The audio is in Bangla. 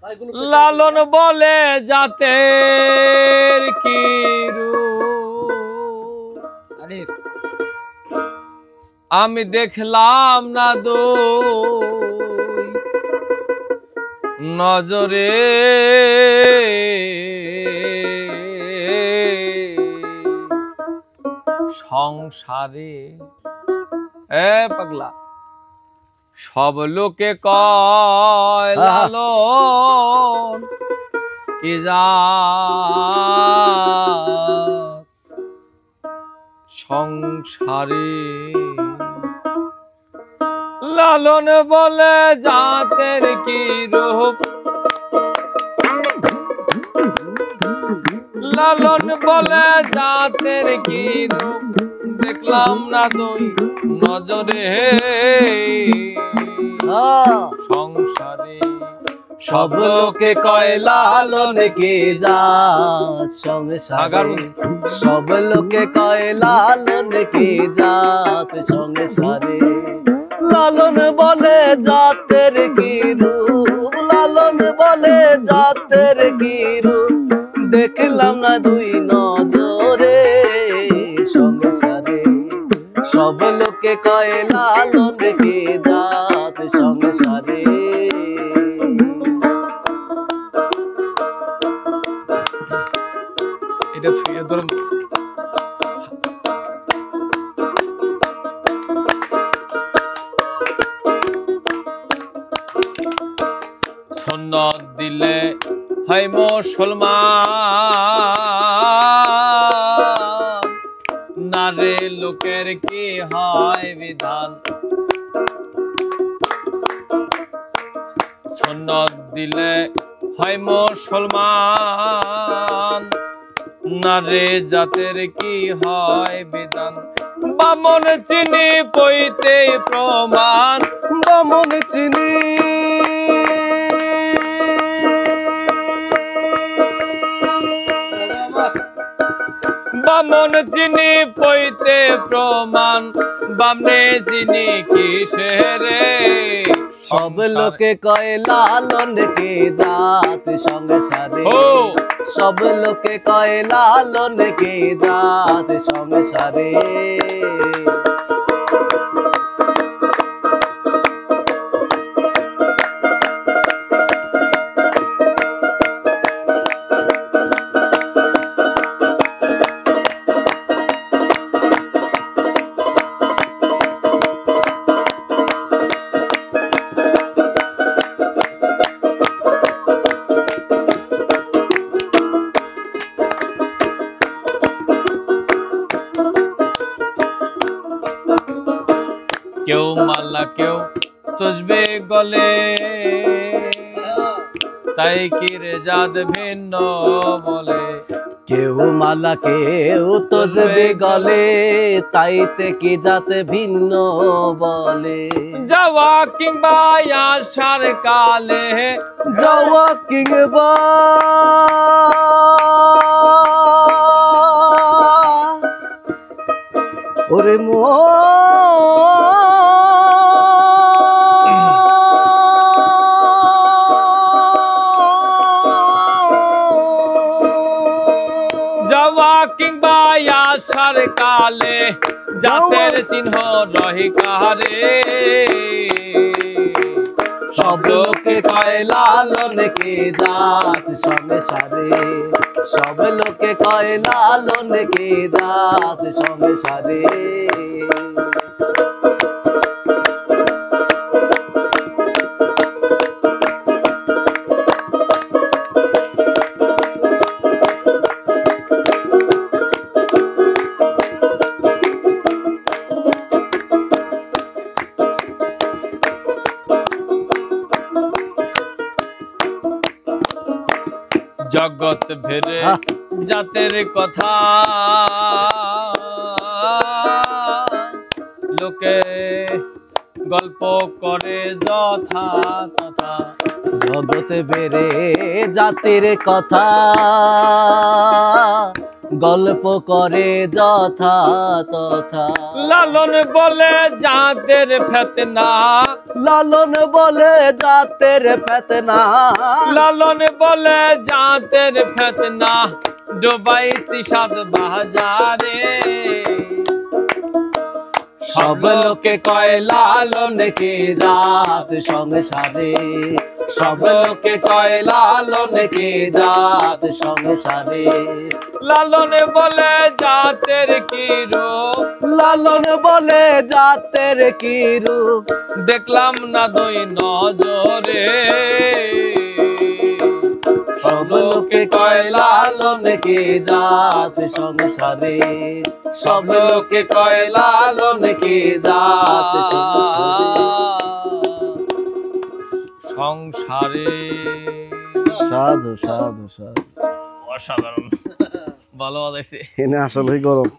লালন বলে জাতের কি রূপ আমি দেখলাম না নজরে সংসারে পাগলা সব লোকে কয় লালন কি জাত সংসারে লালন বলে জাতের কি রূপ লালন বলে জাতের কি রূপ দেখলাম না দুই নজরে সংসারে সব লোকে কয় লালন কি জাত সংসারে সব লোকে কয় লালন কি জাত সংসারে লালন বলে জাতের কি রূপ লালন বলে জাতের কি রূপ দেখলাম না দুই নজরে সংসারে সব লোকে কয় লালন কি জাত সংসারে এটা ছুঁয়ে ধরুন সুন্নত দিলে হয় মুসলমান নারে লোকের কি হয় বিধান সুন্নত দিলে হয় মুসলমান নারে জাতের কি হয় বিধান বামন চিনি পইতে প্রমাণ বামন চিনি বামন চিনি পইতে প্রমাণ বামনে চিনি কিসেরে সব লোকে কয় লালন কি জাত সংসারে সব লোকে কয় লালন কি জাত সংসারে কেউ মালা কেউ তসবে গলে তাই কি রে জাত ভিন্ন বলে কেউ মালা কেউ তসবে গলে তাইতে কি জাত ভিন্ন বলে যাওয়া কিংবা আসার কালে যাওয়া কিংবা ওরে মো যাওয়া কিংবা আসার কালে জাতের চিহ্ন রহি কারে সব লোকে কয় লালন কি জাত সংসারে সব লোকে কয় লালন কি জাত সংসারে জগৎ ভেরে জাতের কথা লোকে গল্প করে যথা তথা জগৎ বেড়ে জাতির কথা গল্প করে যথা তথা। লালন বলে জাতের ফেতনা, লালন বলে জাতের ফেতনা, লালন বলে জাতের ফেতনা, ডোবাইছি সাত বাজারে। সব লোকে কয় লালন কি জাত সংসারে, সব লোকে কয় লালন কি জাত সংসারে। লালন বলে জাতের কি রূপ, লালন বলে জাতের কি রূপ, দেখলাম না দুই নজরে। সব লোকে কয় লালন কি জাত সংসারে, সব লোকে কয় লালন কি জাত সংসারে। সাধু সাধু সাধু। অসাধারণ, ভালো বাজাইছে। এনে আসলেই গরম।